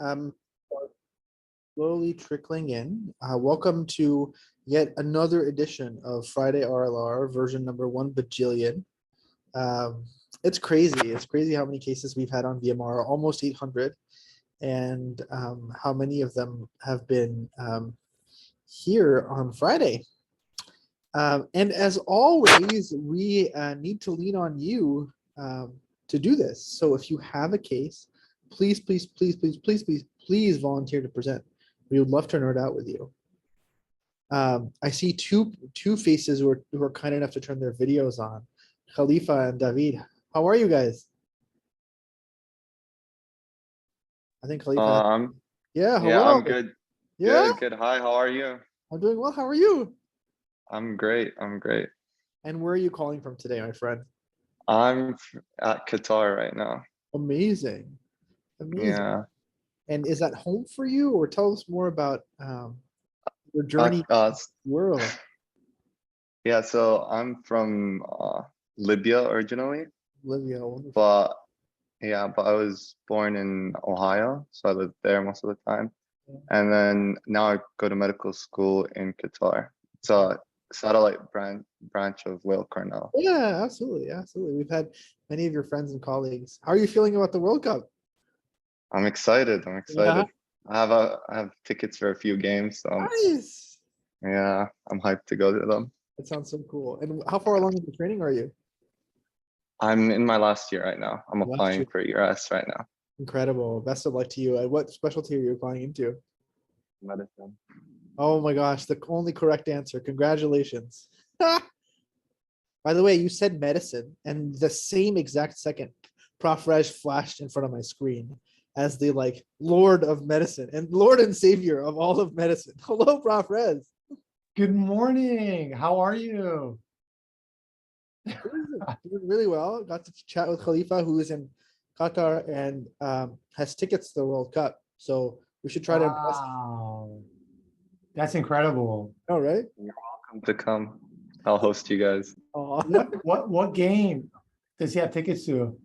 Um, slowly trickling in. Welcome to yet another edition of Friday RLR, version number 1 bajillion. It's crazy. It's crazy how many cases we've had on VMR, almost 800, and how many of them have been here on Friday. And as always, we need to lean on you to do this. So if you have a case, please volunteer to present. We would love to nerd out with you. I see two faces who are kind enough to turn their videos on. Khalifa and David. How are you guys? I think Khalifa. Yeah, hello. Yeah, I'm good. Yeah? Good. Hi, how are you? I'm doing well. How are you? I'm great. And where are you calling from today, my friend? I'm at Qatar right now. Amazing. Yeah. And is that home for you, or tell us more about your journey in the world? Yeah, so I'm from Libya originally. Libya, wonderful. But I was born in Ohio, so I lived there most of the time. Yeah. And then now I go to medical school in Qatar. It's a satellite branch of Weill Cornell. Yeah, absolutely. We've had many of your friends and colleagues. How are you feeling about the World Cup? I'm excited. Yeah. I have tickets for a few games, so Nice. yeah, I'm hyped to go to them. That sounds so cool. And how far along in the training are you? I'm in my last year right now. I'm applying for ERS right now. Incredible. Best of luck to you. What specialty are you applying into? Medicine. Oh my gosh, the only correct answer. Congratulations. By the way, you said medicine, and the same exact second, Prof. Reg flashed in front of my screen as the Lord of medicine and Lord and Savior of all of medicine. Hello, Prof. Reg. Good morning. How are you? Doing really well. Got to chat with Khalifa, who is in Qatar and has tickets to the World Cup. So we should try to impress. Wow. That's incredible. All right. You're welcome to come. I'll host you guys. What game does he have tickets to?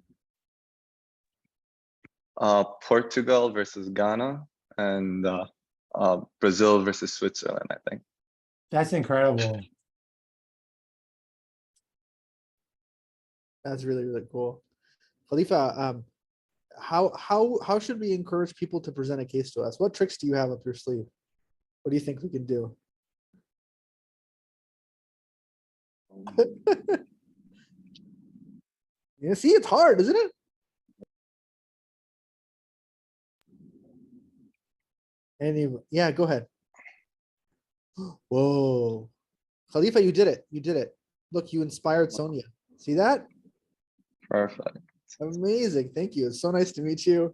Portugal versus Ghana and Brazil versus Switzerland, I think. That's incredible. That's really, really cool. Khalifa, how should we encourage people to present a case to us? What tricks do you have up your sleeve? What do you think we can do? Yeah, see, it's hard, isn't it? Anyway, yeah, go ahead. Whoa. Khalifa, you did it. Look, you inspired Sonia. See that? Perfect. Amazing. Thank you. It's so nice to meet you.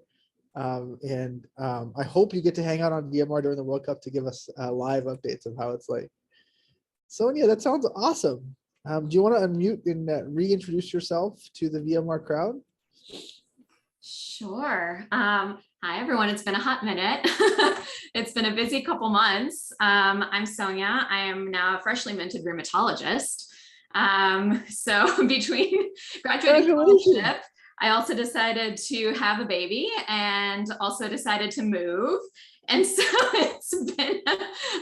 I hope you get to hang out on VMR during the World Cup to give us live updates of how it's like. Sonia, that sounds awesome. Do you want to unmute and reintroduce yourself to the VMR crowd? Sure. Hi, everyone. It's been a hot minute. It's been a busy couple months. I'm Sonia. I am now a freshly minted rheumatologist. So between graduating fellowship, I also decided to have a baby and also decided to move. And so it's been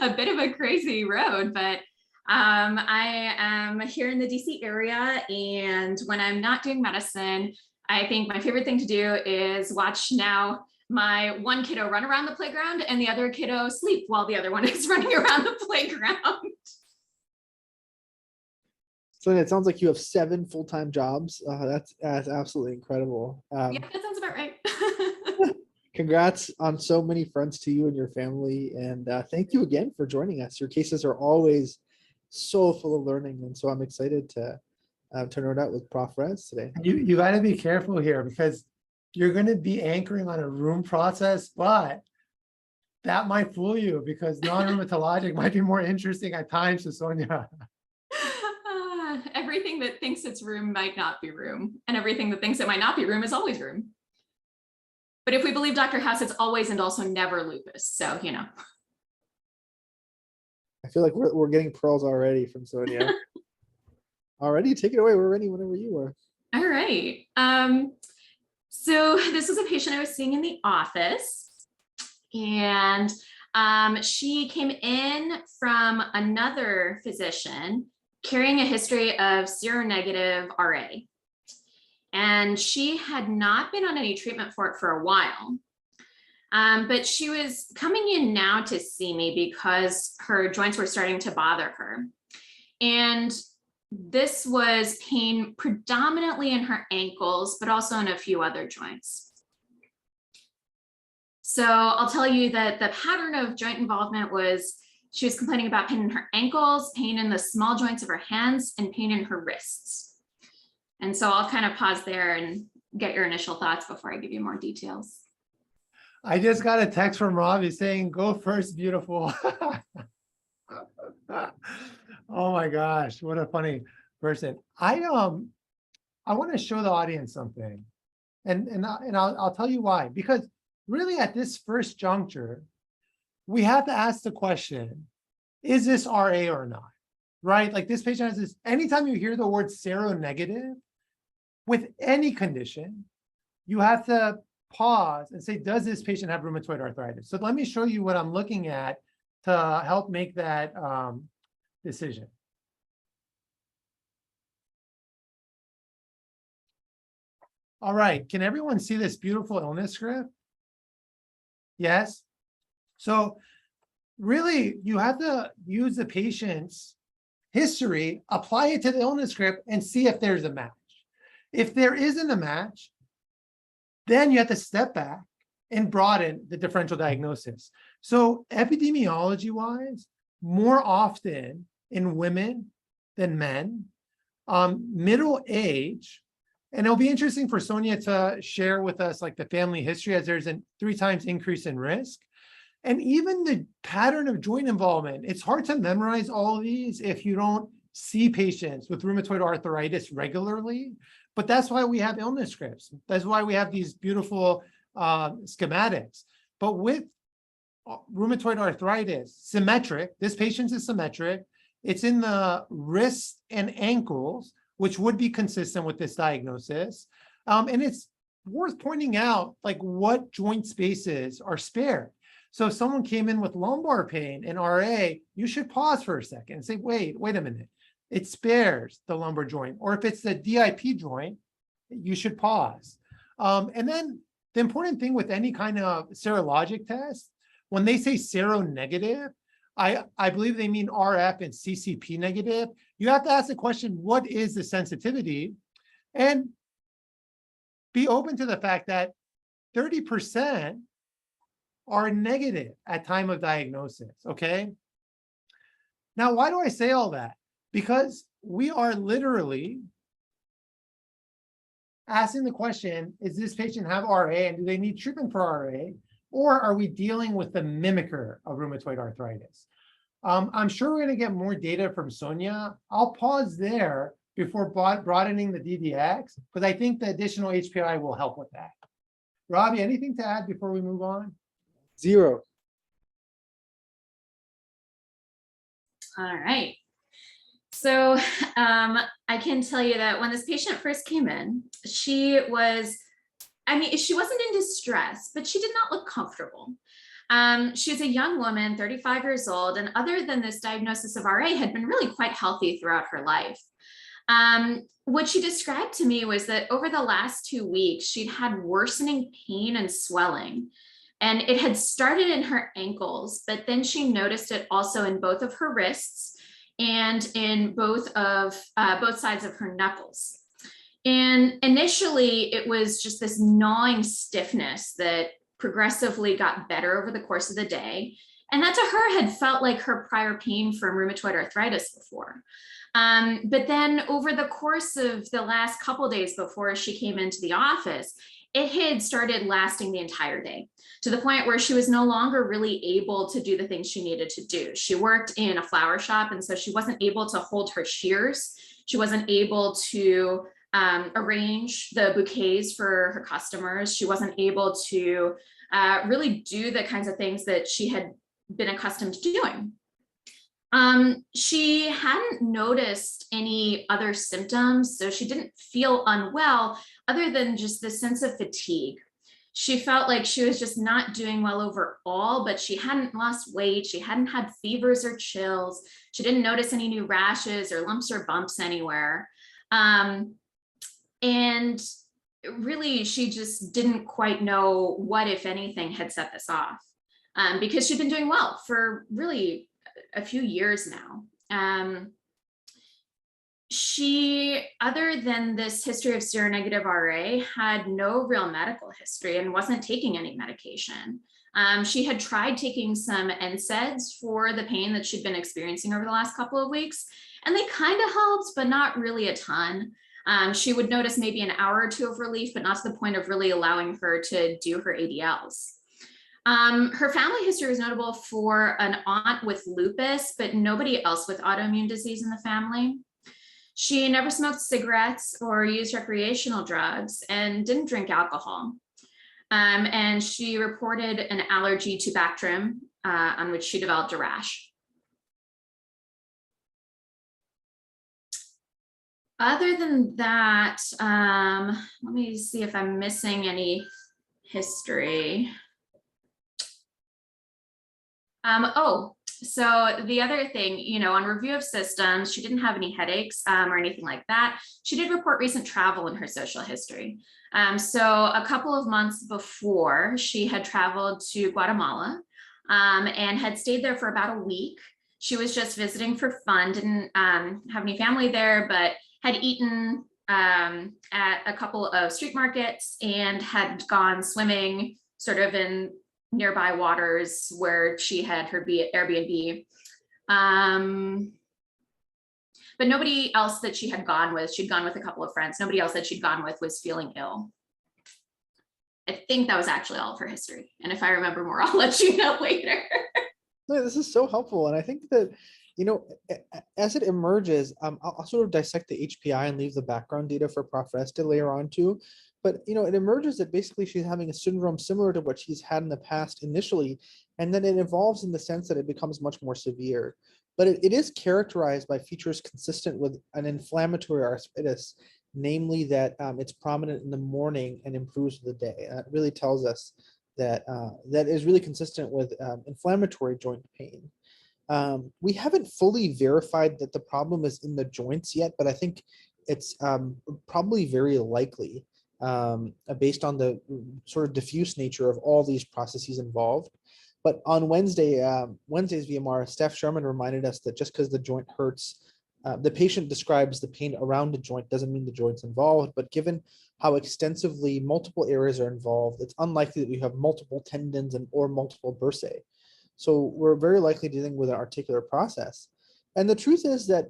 a bit of a crazy road, but I am here in the DC area, and when I'm not doing medicine, I think my favorite thing to do is watch now my one kiddo run around the playground and the other kiddo sleep while the other one is running around the playground. So it sounds like you have 7 full-time jobs. That's absolutely incredible. Yeah, that sounds about right. Congrats on so many friends to you and your family. And thank you again for joining us. Your cases are always so full of learning. And so I'm excited to turn it out with Prof. Rez today. You got to be careful here because you're going to be anchoring on a room process, but that might fool you because non-rheumatologic might be more interesting at times to Sonia. Everything that thinks it's room might not be room, and everything that thinks it might not be room is always room. But if we believe Dr. House, it's always and also never lupus. So, you know. I feel like we're getting pearls already from Sonia. Already, take it away. We're ready whenever you are. All right. So this was a patient I was seeing in the office. And she came in from another physician carrying a history of seronegative RA. And she had not been on any treatment for it for a while. But she was coming in now to see me because her joints were starting to bother her. And this was pain predominantly in her ankles, but also in a few other joints. So I'll tell you that the pattern of joint involvement was she was complaining about pain in her ankles, pain in the small joints of her hands, and pain in her wrists. And so I'll kind of pause there and get your initial thoughts before I give you more details. I just got a text from Robbie saying, "Go first, beautiful." Oh my gosh, what a funny person. I want to show the audience something, and I'll tell you why. Because really, at this first juncture, we have to ask the question: is this RA or not? Right? Like, this patient has this. Anytime you hear the word seronegative with any condition, you have to pause and say, does this patient have rheumatoid arthritis? So let me show you what I'm looking at to help make that decision. All right, can everyone see this beautiful illness script? Yes? So really, you have to use the patient's history, apply it to the illness script, and see if there's a match. If there isn't a match, then you have to step back and broaden the differential diagnosis. So epidemiology-wise, more often in women than men, middle age, and it'll be interesting for Sonia to share with us like the family history, as there's a 3 times increase in risk. And even the pattern of joint involvement. It's hard to memorize all of these if you don't see patients with rheumatoid arthritis regularly, but that's why we have illness scripts. That's why we have these beautiful schematics. But with rheumatoid arthritis, symmetric, this patient is symmetric. It's in the wrists and ankles, which would be consistent with this diagnosis. And it's worth pointing out like what joint spaces are spared. So if someone came in with lumbar pain in RA, you should pause for a second and say, wait a minute. It spares the lumbar joint. Or if it's the DIP joint, you should pause. And then the important thing with any kind of serologic test, when they say seronegative, I believe they mean RF and CCP negative. You have to ask the question, what is the sensitivity? And be open to the fact that 30% are negative at time of diagnosis, okay? Now, why do I say all that? Because we are literally asking the question, is this patient have RA and do they need treatment for RA? Or are we dealing with the mimicker of rheumatoid arthritis? I'm sure we're gonna get more data from Sonia. I'll pause there before broadening the DDX, because I think the additional HPI will help with that. Robbie, anything to add before we move on? 0. All right. So I can tell you that when this patient first came in, she wasn't in distress, but she did not look comfortable. She was a young woman, 35 years old, and other than this diagnosis of RA, had been really quite healthy throughout her life. What she described to me was that over the last 2 weeks, she'd had worsening pain and swelling. And it had started in her ankles, but then she noticed it also in both of her wrists and in both sides of her knuckles. And initially, it was just this gnawing stiffness that progressively got better over the course of the day. And that to her had felt like her prior pain from rheumatoid arthritis before. But then over the course of the last couple of days before she came into the office, it had started lasting the entire day, to the point where she was no longer really able to do the things she needed to do. She worked in a flower shop, and so she wasn't able to hold her shears. She wasn't able to arrange the bouquets for her customers. She wasn't able to really do the kinds of things that she had been accustomed to doing. She hadn't noticed any other symptoms, so she didn't feel unwell other than just the sense of fatigue. She felt like she was just not doing well overall, but she hadn't lost weight. She hadn't had fevers or chills. She didn't notice any new rashes or lumps or bumps anywhere. And really, she just didn't quite know what, if anything, had set this off, because she'd been doing well for really a few years now. She, other than this history of seronegative RA, had no real medical history and wasn't taking any medication. She had tried taking some NSAIDs for the pain that she'd been experiencing over the last couple of weeks, and they kind of helped, but not really a ton. She would notice maybe an hour or two of relief, but not to the point of really allowing her to do her ADLs. Her family history was notable for an aunt with lupus, but nobody else with autoimmune disease in the family. She never smoked cigarettes or used recreational drugs and didn't drink alcohol. And she reported an allergy to Bactrim, on which she developed a rash. Other than that, let me see if I'm missing any history. So the other thing, on review of systems, she didn't have any headaches or anything like that. She did report recent travel in her social history. So a couple of months before, she had traveled to Guatemala and had stayed there for about a week. She was just visiting for fun, didn't have any family there, but had eaten at a couple of street markets and had gone swimming sort of in nearby waters where she had her Airbnb. But nobody else that she had gone with, she'd gone with a couple of friends, nobody else that she'd gone with was feeling ill. I think that was actually all of her history. And if I remember more, I'll let you know later. No, this is so helpful. And I think that, as it emerges, I'll sort of dissect the HPI and leave the background data for Prof. Resta later on too. But, it emerges that basically she's having a syndrome similar to what she's had in the past initially, and then it evolves in the sense that it becomes much more severe. But it is characterized by features consistent with an inflammatory arthritis, namely that it's prominent in the morning and improves with the day. That really tells us that that is really consistent with inflammatory joint pain. We haven't fully verified that the problem is in the joints yet, but I think it's probably very likely based on the sort of diffuse nature of all these processes involved. But on Wednesday's VMR, Steph Sherman reminded us that just because the joint hurts, the patient describes the pain around the joint doesn't mean the joint's involved, but given how extensively multiple areas are involved, it's unlikely that we have multiple tendons or multiple bursae. So we're very likely dealing with an articular process. And the truth is that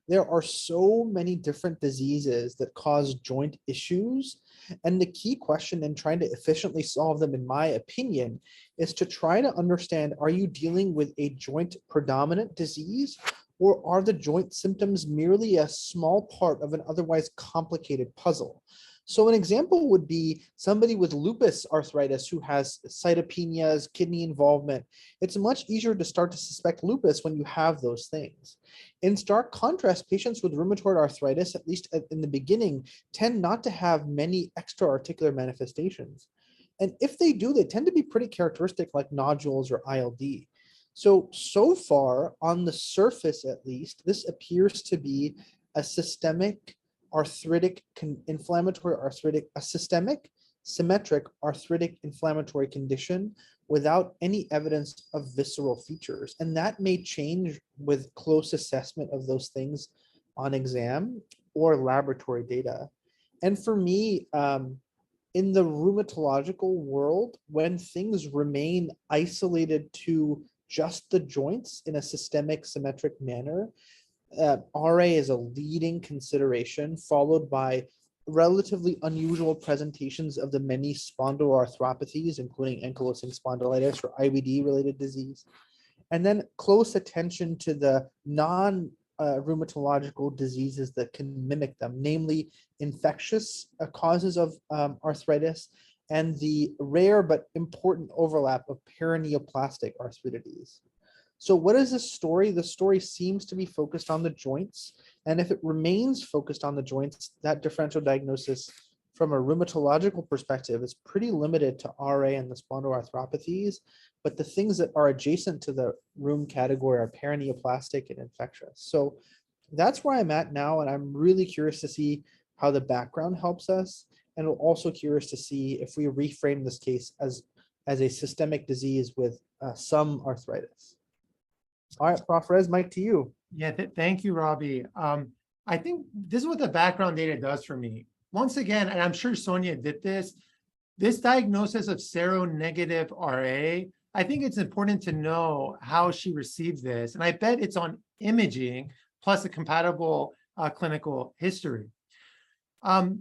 there are so many different diseases that cause joint issues. And the key question in trying to efficiently solve them, in my opinion, is to try to understand, are you dealing with a joint predominant disease, or are the joint symptoms merely a small part of an otherwise complicated puzzle? So an example would be somebody with lupus arthritis who has cytopenias, kidney involvement. It's much easier to start to suspect lupus when you have those things. In stark contrast, patients with rheumatoid arthritis, at least in the beginning, tend not to have many extra-articular manifestations. And if they do, they tend to be pretty characteristic, like nodules or ILD. So far, on the surface at least, this appears to be a systemic arthritic inflammatory arthritic, a systemic symmetric arthritic inflammatory condition without any evidence of visceral features. And that may change with close assessment of those things on exam or laboratory data. And for me, in the rheumatological world, when things remain isolated to just the joints in a systemic symmetric manner, RA is a leading consideration, followed by relatively unusual presentations of the many spondyloarthropathies, including ankylosing spondylitis or IBD-related disease, and then close attention to the non-rheumatological diseases that can mimic them, namely infectious causes of arthritis and the rare but important overlap of paraneoplastic arthritides. So what is the story? The story seems to be focused on the joints. And if it remains focused on the joints, that differential diagnosis from a rheumatological perspective, it's pretty limited to RA and the spondyloarthropathies, but the things that are adjacent to the rheum category are paraneoplastic and infectious. So that's where I'm at now, and I'm really curious to see how the background helps us, and we're also curious to see if we reframe this case as a systemic disease with some arthritis. All right, Prof. Rez, mic to you. Yeah, thank you, Robbie. I think this is what the background data does for me. Once again, and I'm sure Sonia did this diagnosis of seronegative RA, I think it's important to know how she received this. And I bet it's on imaging plus a compatible clinical history. The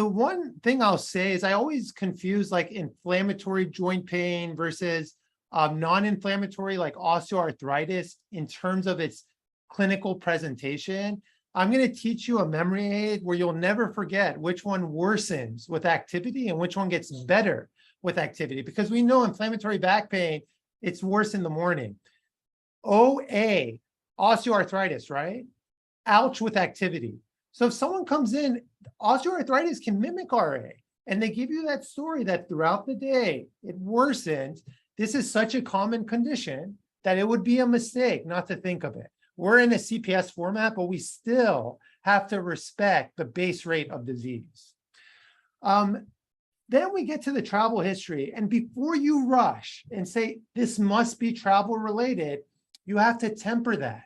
one thing I'll say is I always confuse like inflammatory joint pain versus non-inflammatory like osteoarthritis in terms of its clinical presentation. I'm going to teach you a memory aid where you'll never forget which one worsens with activity and which one gets better with activity, because we know inflammatory back pain, it's worse in the morning. OA, osteoarthritis, right? Ouch with activity. So if someone comes in, osteoarthritis can mimic RA, and they give you that story that throughout the day, it worsens. This is such a common condition that it would be a mistake not to think of it. We're in a CPS format, but we still have to respect the base rate of disease. Then we get to the travel history. And before you rush and say, this must be travel related, you have to temper that.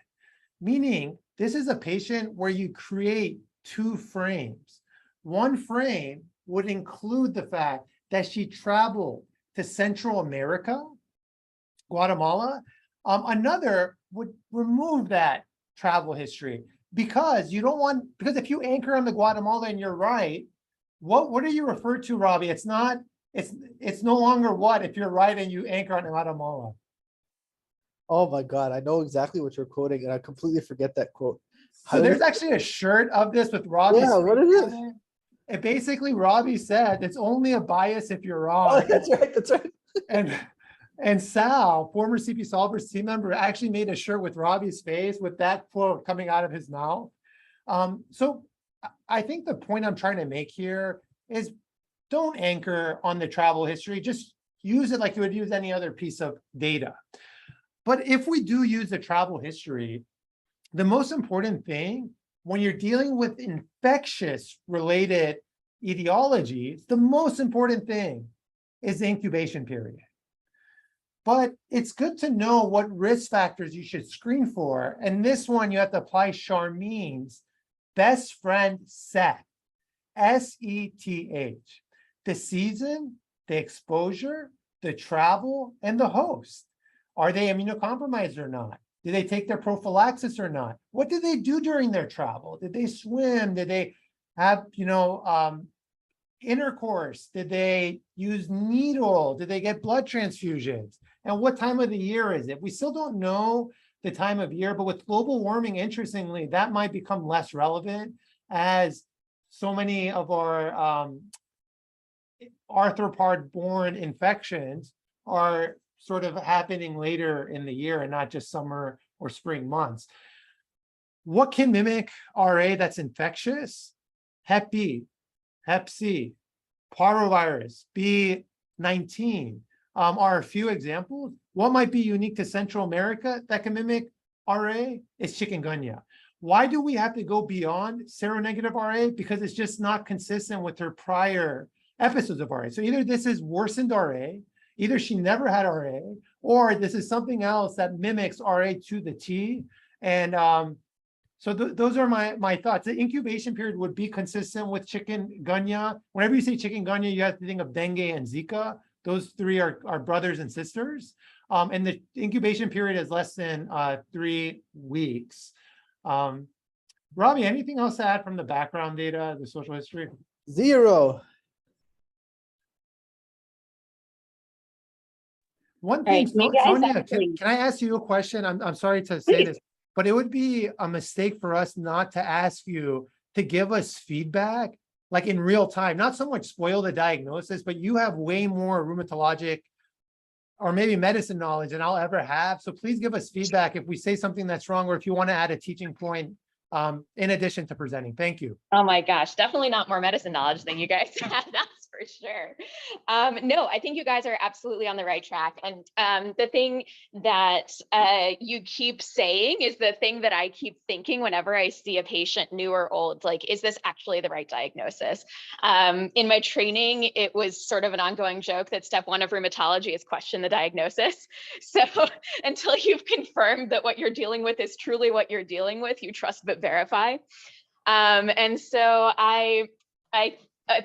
Meaning, this is a patient where you create two frames. One frame would include the fact that she traveled to Central America, Guatemala. Another would remove that travel history because you don't want, because if you anchor on the Guatemala and you're right, what do you refer to, Robbie? It's not, it's no longer what if you're right and you anchor on Guatemala. Oh my God, I know exactly what you're quoting, and I completely forget that quote. So there's actually a shirt of this with Robbie. Yeah, what is it? And basically Robbie said, it's only a bias if you're wrong. Oh, that's right, that's right. And Sal, former CP Solvers team member, actually made a shirt with Robbie's face with that quote coming out of his mouth. So I think the point I'm trying to make here is don't anchor on the travel history, just use it like you would use any other piece of data. But if we do use the travel history, the most important thing when you're dealing with infectious related etiologies, the most important thing is the incubation period. But it's good to know what risk factors you should screen for. And this one, you have to apply Charmaine's best friend set, SETH. The season, the exposure, the travel, and the host. Are they immunocompromised or not? Did they take their prophylaxis or not? What did they do during their travel? Did they swim? Did they have, intercourse? Did they use needle? Did they get blood transfusions? And what time of the year is it? We still don't know the time of year, but with global warming, interestingly, that might become less relevant as so many of our arthropod-borne infections are sort of happening later in the year and not just summer or spring months. What can mimic RA that's infectious? Hep B, Hep C, parvovirus, B19 are a few examples. What might be unique to Central America that can mimic RA is chikungunya. Why do we have to go beyond seronegative RA? Because it's just not consistent with her prior episodes of RA. So either this is worsened RA, either she never had RA, or this is something else that mimics RA to the T. And so those are my thoughts. The incubation period would be consistent with chikungunya. Whenever you say chikungunya, you have to think of dengue and Zika. Those three are brothers and sisters. And the incubation period is less than 3 weeks. Robbie, anything else to add from the background data, the social history? Zero. One thing, Right, you guys Sonia, actually- can I ask you a question? I'm sorry to say Please. this, but it would be a mistake for us not to ask you to give us feedback, like in real time, not so much spoil the diagnosis, but you have way more rheumatologic or maybe medicine knowledge than I'll ever have. So please give us feedback if we say something that's wrong, or if you want to add a teaching point in addition to presenting. Thank you. Oh my gosh, definitely not more medicine knowledge than you guys have, that's for sure. No, I think you guys are absolutely on the right track. And the thing that you keep saying is the thing that I keep thinking whenever I see a patient, new or old, like, is this actually the right diagnosis? In my training, it was sort of an ongoing joke that step one of rheumatology is question the diagnosis. So until you've confirmed that what you're dealing with is truly what you're dealing with, you trust but verify. And so I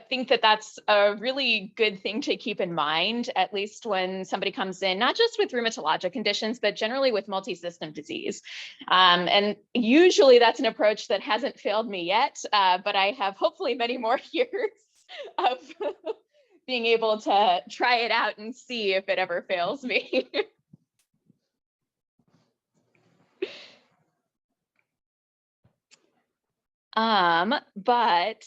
think that that's a really good thing to keep in mind, at least when somebody comes in, not just with rheumatologic conditions, but generally with multi-system disease. And usually that's an approach that hasn't failed me yet, but I have hopefully many more years of being able to try it out and see if it ever fails me. But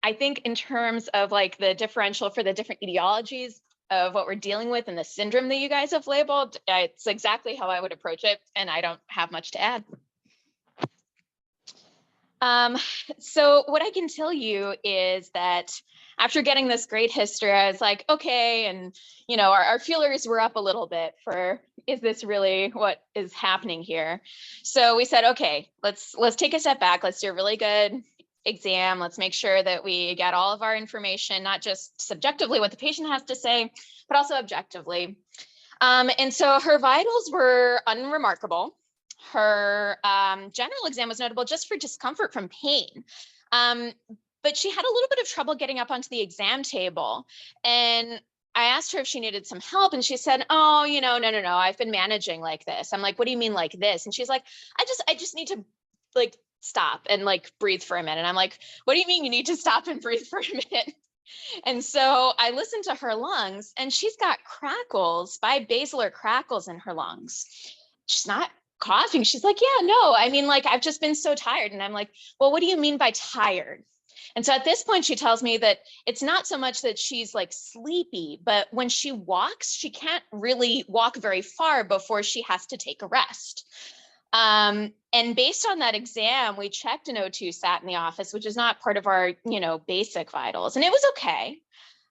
I think in terms of like the differential for the different etiologies of what we're dealing with and the syndrome that you guys have labeled, it's exactly how I would approach it, and I don't have much to add. So what I can tell you is that after getting this great history, I was like, okay, and you know, our feelers were up a little bit for, is this really what is happening here? So we said, okay, let's take a step back. Let's do a really good exam. Let's make sure that we get all of our information, not just subjectively what the patient has to say, but also objectively. And so her vitals were unremarkable. Her general exam was notable just for discomfort from pain. But she had a little bit of trouble getting up onto the exam table. And I asked her if she needed some help, and she said, oh, you know, no, I've been managing like this. I'm like, what do you mean like this? And she's like, I just need to like stop and like breathe for a minute. I'm like, what do you mean you need to stop and breathe for a minute? And so I listened to her lungs, and she's got crackles, bibasilar crackles in her lungs. She's not coughing. She's like, yeah, no, I mean, like, I've just been so tired. And I'm like, well, what do you mean by tired? And so at this point, she tells me that it's not so much that she's like sleepy, but when she walks, she can't really walk very far before she has to take a rest. And based on that exam, we checked an O2 sat in the office, which is not part of our, you know, basic vitals. And it was okay.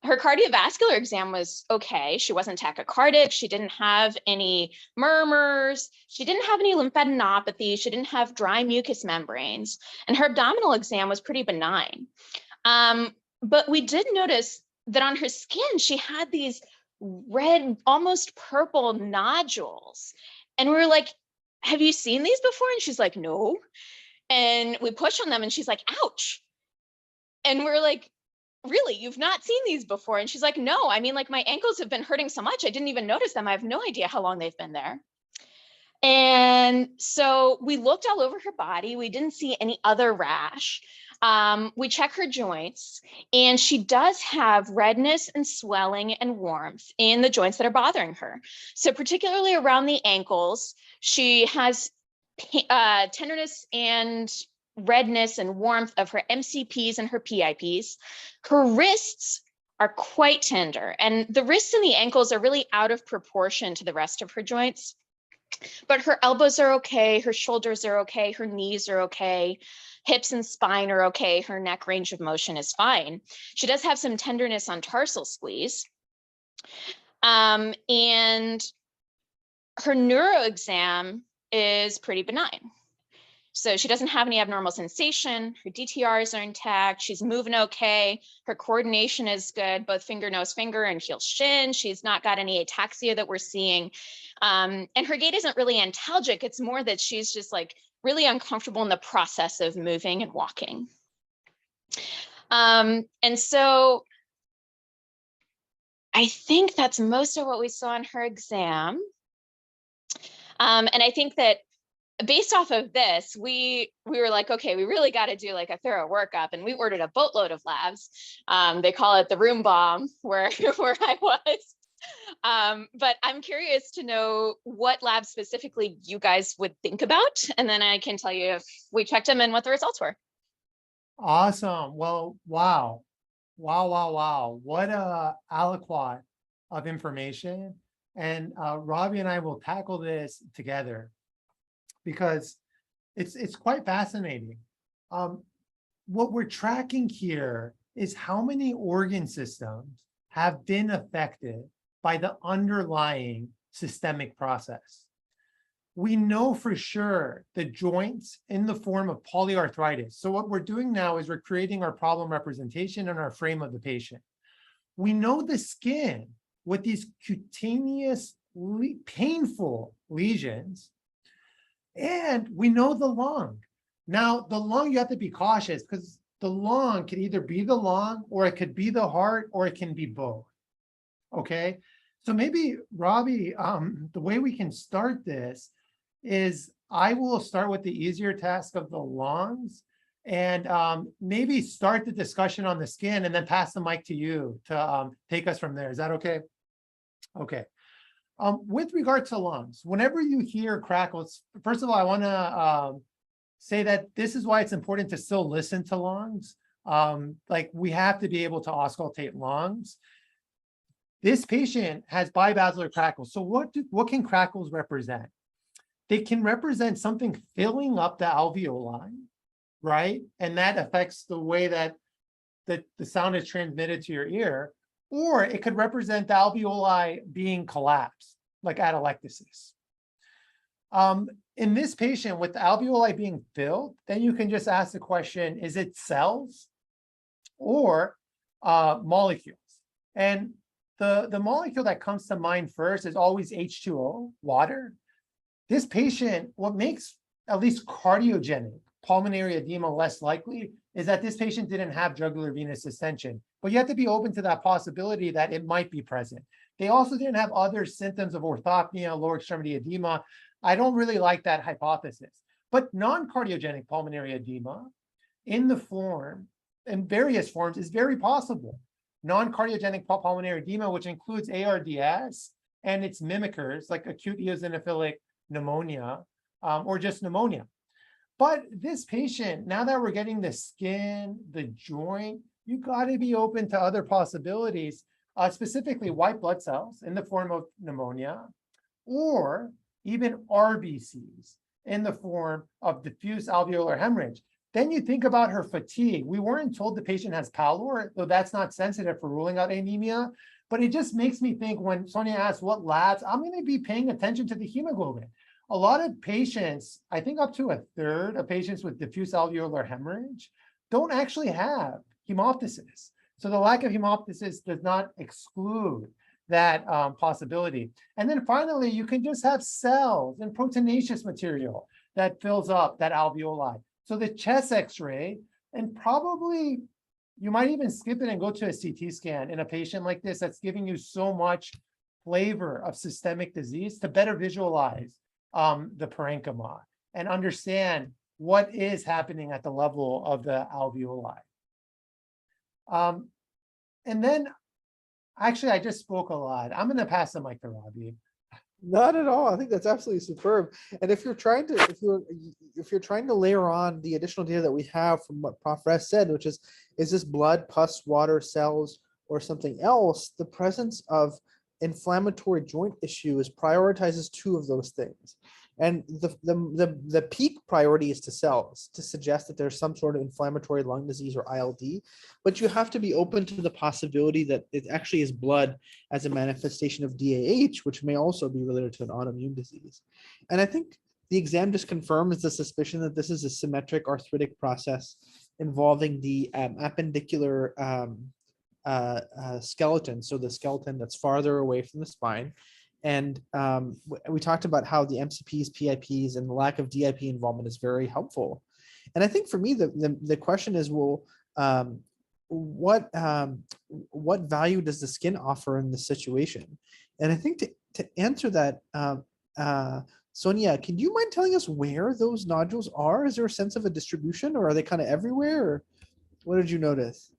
Her cardiovascular exam was okay. She wasn't tachycardic. She didn't have any murmurs. She didn't have any lymphadenopathy. She didn't have dry mucous membranes. And her abdominal exam was pretty benign. But we did notice that on her skin, she had these red, almost purple nodules. And we were like, have you seen these before? And she's like, no. And we push on them and she's like, ouch. And we're like, really, you've not seen these before? And she's like, no, I mean, like, my ankles have been hurting so much, I didn't even notice them. I have no idea how long they've been there. And so we looked all over her body. We didn't see any other rash. We check her joints, and she does have redness and swelling and warmth in the joints that are bothering her. So particularly around the ankles, she has tenderness and redness and warmth of her MCPs and her PIPs. Her wrists are quite tender, and the wrists and the ankles are really out of proportion to the rest of her joints. But her elbows are okay, her shoulders are okay, her knees are okay, hips and spine are okay, her neck range of motion is fine. She does have some tenderness on tarsal squeeze. And her neuro exam is pretty benign. So she doesn't have any abnormal sensation. Her DTRs are intact. She's moving okay. Her coordination is good, both finger, nose, finger, and heel, shin. She's not got any ataxia that we're seeing. And her gait isn't really antalgic. It's more that she's just like really uncomfortable in the process of moving and walking. And so I think that's most of what we saw in her exam. And I think that based off of this, we were like, okay, we really got to do like a thorough workup, and we ordered a boatload of labs. They call it the room bomb where I was. But I'm curious to know what lab specifically you guys would think about, and then I can tell you if we checked them and what the results were. Awesome. Well, wow. What a aliquot of information. And Robbie and I will tackle this together, because It's quite fascinating. What we're tracking here is how many organ systems have been affected by the underlying systemic process. We know for sure the joints in the form of polyarthritis. So what we're doing now is we're creating our problem representation in our frame of the patient. We know the skin with these cutaneous painful lesions, and we know the lung. Now, the lung, you have to be cautious because the lung can either be the lung or it could be the heart or it can be both. Okay, so maybe Robbie, the way we can start this is I will start with the easier task of the lungs and maybe start the discussion on the skin and then pass the mic to you to take us from there. Is that okay? Okay. With regard to lungs, whenever you hear crackles, first of all, I want to say that this is why it's important to still listen to lungs. Like we have to be able to auscultate lungs. This patient has bibasilar crackles. So what can crackles represent? They can represent something filling up the alveoli, right? And that affects the way that the sound is transmitted to your ear. Or it could represent the alveoli being collapsed, like atelectasis. In this patient with the alveoli being filled, then you can just ask the question, is it cells or molecules? And the molecule that comes to mind first is always H2O, water. This patient, what makes at least cardiogenic pulmonary edema less likely is that this patient didn't have jugular venous distension. But you have to be open to that possibility that it might be present. They also didn't have other symptoms of orthopnea, lower extremity edema. I don't really like that hypothesis. But non-cardiogenic pulmonary edema in various forms is very possible. Non-cardiogenic pulmonary edema, which includes ARDS and its mimickers like acute eosinophilic pneumonia or just pneumonia. But this patient, now that we're getting the skin, the joint, you got to be open to other possibilities, specifically white blood cells in the form of pneumonia, or even RBCs in the form of diffuse alveolar hemorrhage. Then you think about her fatigue. We weren't told the patient has pallor, though that's not sensitive for ruling out anemia, but it just makes me think when Sonia asks what labs, I'm going to be paying attention to the hemoglobin. A lot of patients, I think up to a third of patients with diffuse alveolar hemorrhage don't actually have hemoptysis. So the lack of hemoptysis does not exclude that possibility. And then finally, you can just have cells and proteinaceous material that fills up that alveoli. So the chest x-ray, and probably you might even skip it and go to a CT scan in a patient like this that's giving you so much flavor of systemic disease to better visualize the parenchyma and understand what is happening at the level of the alveoli. And then, actually, I just spoke a lot. I'm going to pass the mic to Robbie. Not at all. I think that's absolutely superb. And if you're trying to layer on the additional data that we have from what Prof. Ress said, which is this blood, pus, water, cells, or something else, the presence of inflammatory joint issues prioritizes two of those things. And the peak priority is to cells, to suggest that there's some sort of inflammatory lung disease or ILD, but you have to be open to the possibility that it actually is blood as a manifestation of DAH, which may also be related to an autoimmune disease. And I think the exam just confirms the suspicion that this is a symmetric arthritic process involving the appendicular skeleton, so the skeleton that's farther away from the spine. And we talked about how the MCPs, PIPs, and the lack of DIP involvement is very helpful. And I think for me, the question is, well, what value does the skin offer in this situation? And I think to answer that, Sonia, can you mind telling us where those nodules are? Is there a sense of a distribution, or are they kind of everywhere? Or what did you notice?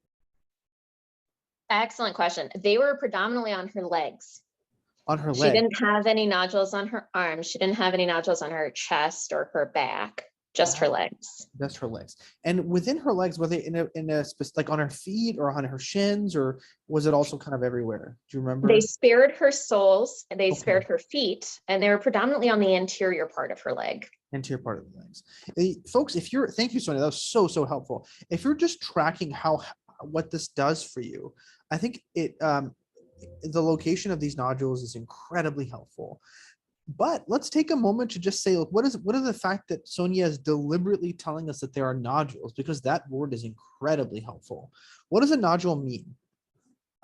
Excellent question. They were predominantly on her legs. On her She leg. didn't have any nodules on her arms. She didn't have any nodules on her chest or her back, just her legs. Just her legs. And within her legs, were they in a like on her feet or on her shins, or was it also kind of everywhere? Do you remember? They spared her soles, and they spared her feet, and they were predominantly on the anterior part of her leg. anterior part of the legs. Folks, if you're, thank you, Sonia, that was so helpful. If you're just tracking what this does for you, I think the location of these nodules is incredibly helpful. But let's take a moment to just say, look, what is the fact that Sonia is deliberately telling us that there are nodules, because that word is incredibly helpful. What does a nodule mean?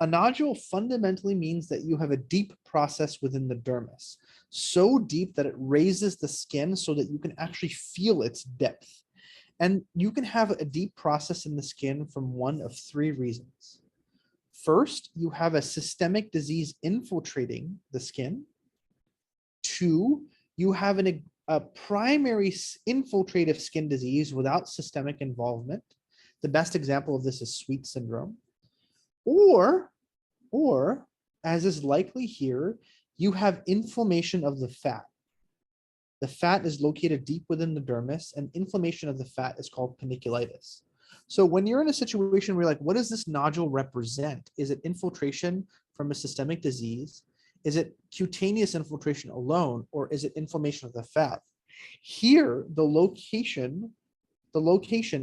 A nodule fundamentally means that you have a deep process within the dermis, so deep that it raises the skin so that you can actually feel its depth. And you can have a deep process in the skin from one of three reasons. First, you have a systemic disease infiltrating the skin. Two, you have a primary infiltrative skin disease without systemic involvement. The best example of this is Sweet syndrome. Or, as is likely here, you have inflammation of the fat. The fat is located deep within the dermis, and inflammation of the fat is called paniculitis. So when you're in a situation where you're like, what does this nodule represent? Is it infiltration from a systemic disease? Is it cutaneous infiltration alone, or is it inflammation of the fat? Here, the location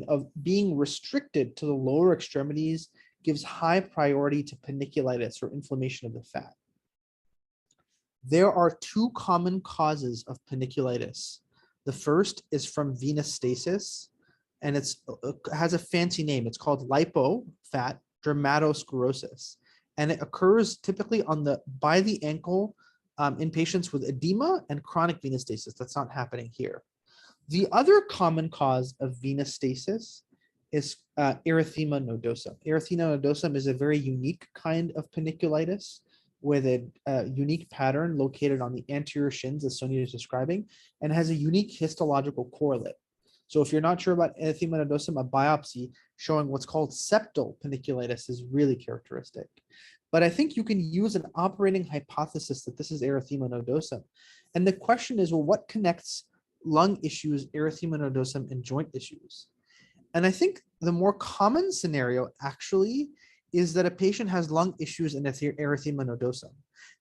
of being restricted to the lower extremities gives high priority to paniculitis, or inflammation of the fat. There are two common causes of paniculitis. The first is from venous stasis, and it has a fancy name. It's called lipofat dermatosclerosis, and it occurs typically by the ankle in patients with edema and chronic venous stasis. That's not happening here. The other common cause of venous stasis is erythema nodosa. Erythema nodosa is a very unique kind of paniculitis with a unique pattern located on the anterior shins, as Sonia is describing, and has a unique histological correlate. So if you're not sure about erythema nodosa, a biopsy showing what's called septal paniculitis is really characteristic. But I think you can use an operating hypothesis that this is erythema nodosa. And the question is, well, what connects lung issues, erythema nodosa, and joint issues? And I think the more common scenario actually is that a patient has lung issues and erythema nodosa.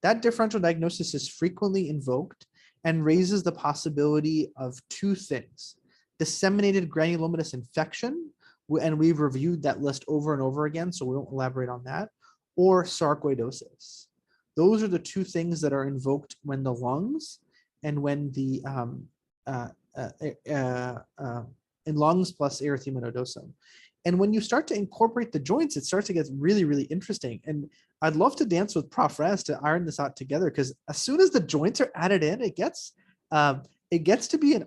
That differential diagnosis is frequently invoked and raises the possibility of two things: disseminated granulomatous infection, and we've reviewed that list over and over again, so we won't elaborate on that, or sarcoidosis. Those are the two things that are invoked when the lungs and when the in lungs plus erythema nodosa. And when you start to incorporate the joints, it starts to get really interesting. And I'd love to dance with Prof. Rez to iron this out together, because as soon as the joints are added in, it gets to be an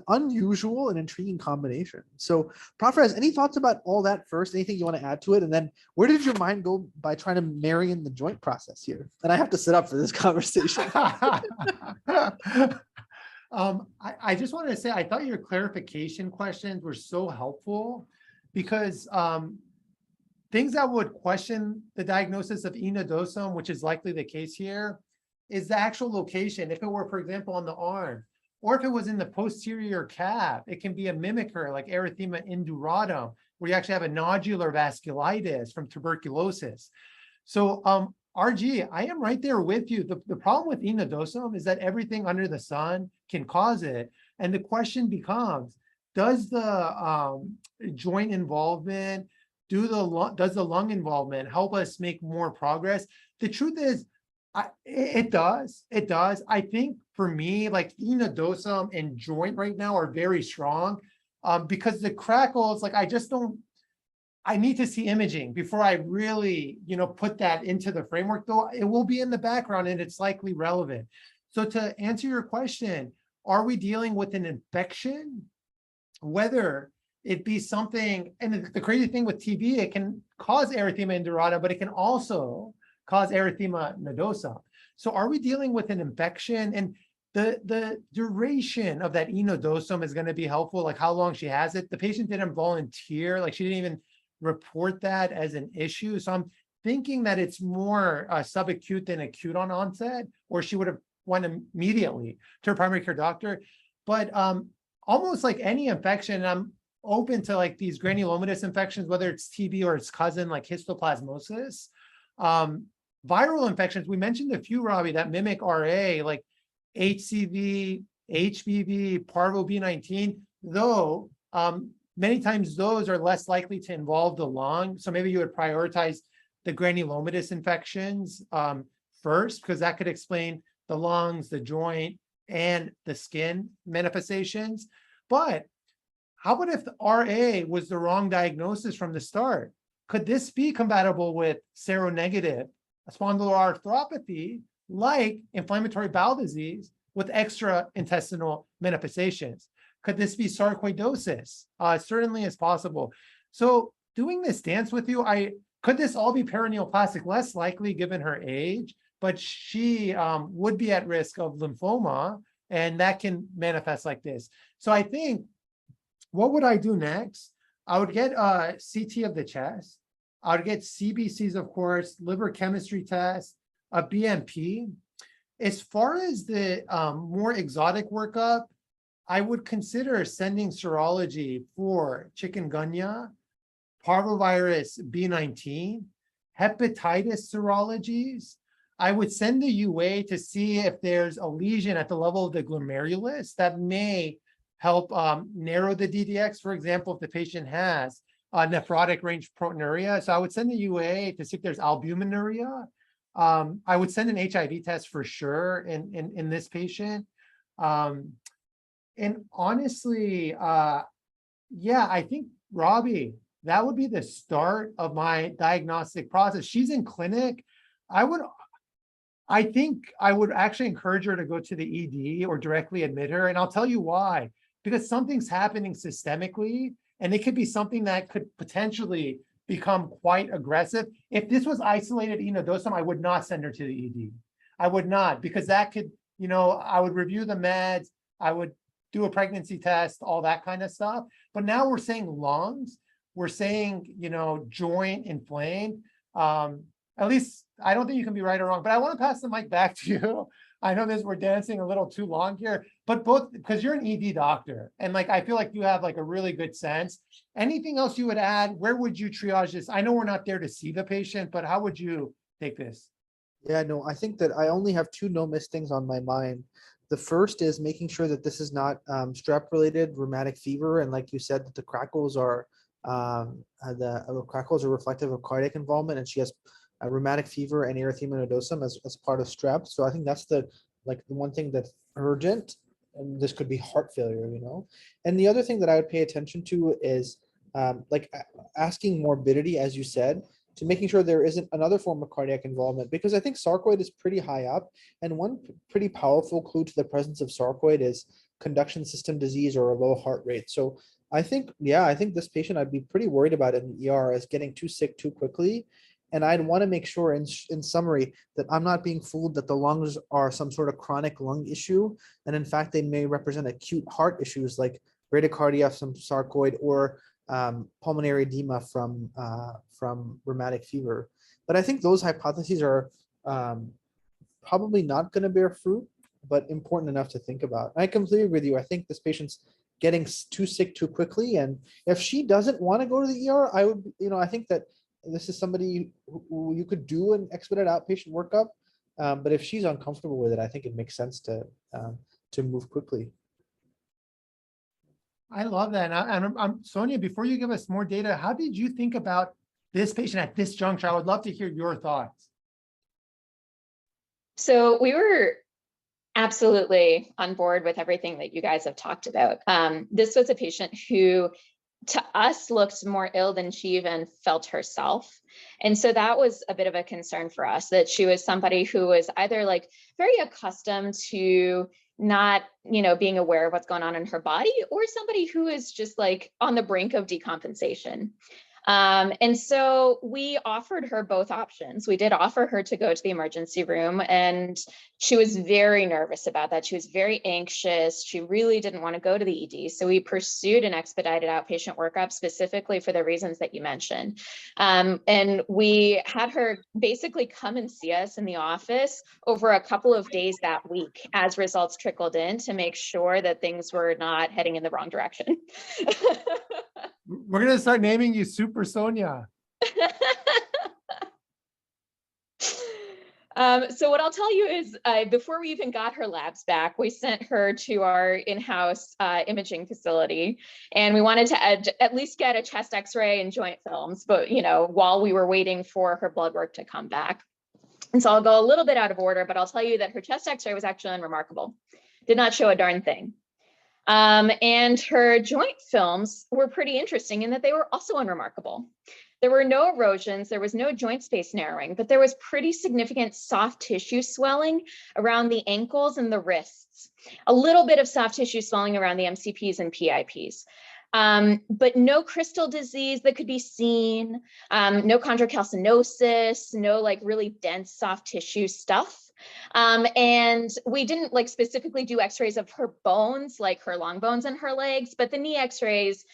unusual and intriguing combination. So, Prof. Rez, any thoughts about all that first? Anything you want to add to it? And then where did your mind go by trying to marry in the joint process here? And I have to sit up for this conversation. I just wanted to say, I thought your clarification questions were so helpful, because things that would question the diagnosis of E. nodosum, which is likely the case here, is the actual location. If it were, for example, on the arm, or if it was in the posterior calf, it can be a mimicker like erythema induratum, where you actually have a nodular vasculitis from tuberculosis. So RG, I am right there with you. The problem with E. nodosum is that everything under the sun can cause it. And the question becomes, does the joint involvement, does the lung involvement help us make more progress? The truth is, it does. I think for me, like E. nodosum and joint right now are very strong because the crackles, like I need to see imaging before I really, put that into the framework, though it will be in the background and it's likely relevant. So to answer your question, are we dealing with an infection? Whether it be something, and the crazy thing with TB, it can cause erythema induratum, but it can also cause erythema nodosa. So are we dealing with an infection? And the duration of that E. nodosum is going to be helpful, like how long she has it. The patient didn't volunteer, like she didn't even report that as an issue. So I'm thinking that it's more subacute than acute on onset, or she would have went immediately to her primary care doctor. But almost like any infection, I'm open to like these granulomatous infections, whether it's TB or its cousin, like histoplasmosis. Viral infections, we mentioned a few, Robbie, that mimic RA, like HCV, HBV, parvo B19, though many times those are less likely to involve the lung. So maybe you would prioritize the granulomatous infections first, because that could explain the lungs, the joint, and the skin manifestations. But how about if the RA was the wrong diagnosis from the start? Could this be compatible with seronegative spondyloarthropathy, like inflammatory bowel disease with extra intestinal manifestations? Could this be sarcoidosis? It certainly is possible. So doing this dance with you, could this all be paraneoplastic? Less likely given her age, but she would be at risk of lymphoma, and that can manifest like this. So I think, what would I do next? I would get a CT of the chest. I would get CBCs, of course, liver chemistry test, a BMP. As far as the more exotic workup, I would consider sending serology for chikungunya, parvovirus B19, hepatitis serologies. I would send the UA to see if there's a lesion at the level of the glomerulus that may help narrow the DDX. For example, if the patient has nephrotic range proteinuria. So I would send the UA to see if there's albuminuria. I would send an HIV test for sure in this patient. And honestly, yeah, I think, Robbie, that would be the start of my diagnostic process. She's in clinic. I think I would actually encourage her to go to the ED or directly admit her. And I'll tell you why. Because something's happening systemically, and it could be something that could potentially become quite aggressive. If this was isolated enodosum, I would not send her to the ED. I would not, because that could, I would review the meds, I would do a pregnancy test, all that kind of stuff. But now we're saying lungs, we're saying, joint inflamed. At least I don't think you can be right or wrong, but I want to pass the mic back to you. I know we're dancing a little too long here, but both, because you're an ED doctor, and I feel like you have a really good sense. Anything else you would add? Where would you triage this? I know we're not there to see the patient, but how would you take this? Yeah, no, I think that I only have two no-miss things on my mind. The first is making sure that this is not strep-related rheumatic fever, and like you said, that the crackles are reflective of cardiac involvement, and she has rheumatic fever and erythema nodosum as part of strep. So I think that's the one thing that's urgent, and this could be heart failure, And the other thing that I would pay attention to is asking morbidity, as you said, to making sure there isn't another form of cardiac involvement, because I think sarcoid is pretty high up, and one pretty powerful clue to the presence of sarcoid is conduction system disease or a low heart rate. So I think this patient I'd be pretty worried about in the ER as getting too sick too quickly. And I'd want to make sure in summary that I'm not being fooled that the lungs are some sort of chronic lung issue. And in fact, they may represent acute heart issues like bradycardia from sarcoid or pulmonary edema from rheumatic fever. But I think those hypotheses are probably not going to bear fruit, but important enough to think about. I completely agree with you. I think this patient's getting too sick too quickly. And if she doesn't want to go to the ER, I would, I think that this is somebody who you could do an expedited outpatient workup. But if she's uncomfortable with it, I think it makes sense to move quickly. I love that. And Sonia, before you give us more data, how did you think about this patient at this juncture? I would love to hear your thoughts. So we were absolutely on board with everything that you guys have talked about. This was a patient who, to us, looked more ill than she even felt herself. And so that was a bit of a concern for us, that she was somebody who was either very accustomed to not, being aware of what's going on in her body, or somebody who is just on the brink of decompensation. And so we offered her both options. We did offer her to go to the emergency room, and she was very nervous about that. She was very anxious. She really didn't want to go to the ED. So we pursued an expedited outpatient workup specifically for the reasons that you mentioned. And we had her basically come and see us in the office over a couple of days that week as results trickled in, to make sure that things were not heading in the wrong direction. We're going to start naming you Super Sonia. So what I'll tell you is before we even got her labs back, we sent her to our in-house imaging facility, and we wanted to at least get a chest x-ray and joint films, but while we were waiting for her blood work to come back. And so I'll go a little bit out of order, but I'll tell you that her chest x-ray was actually unremarkable. Did not show a darn thing. And her joint films were pretty interesting in that they were also unremarkable. There were no erosions, there was no joint space narrowing, but there was pretty significant soft tissue swelling around the ankles and the wrists. A little bit of soft tissue swelling around the MCPs and PIPs. But no crystal disease that could be seen, no chondrocalcinosis, no like really dense soft tissue stuff. And we didn't like specifically do x-rays of her bones, like her long bones and her legs, but the knee x-rays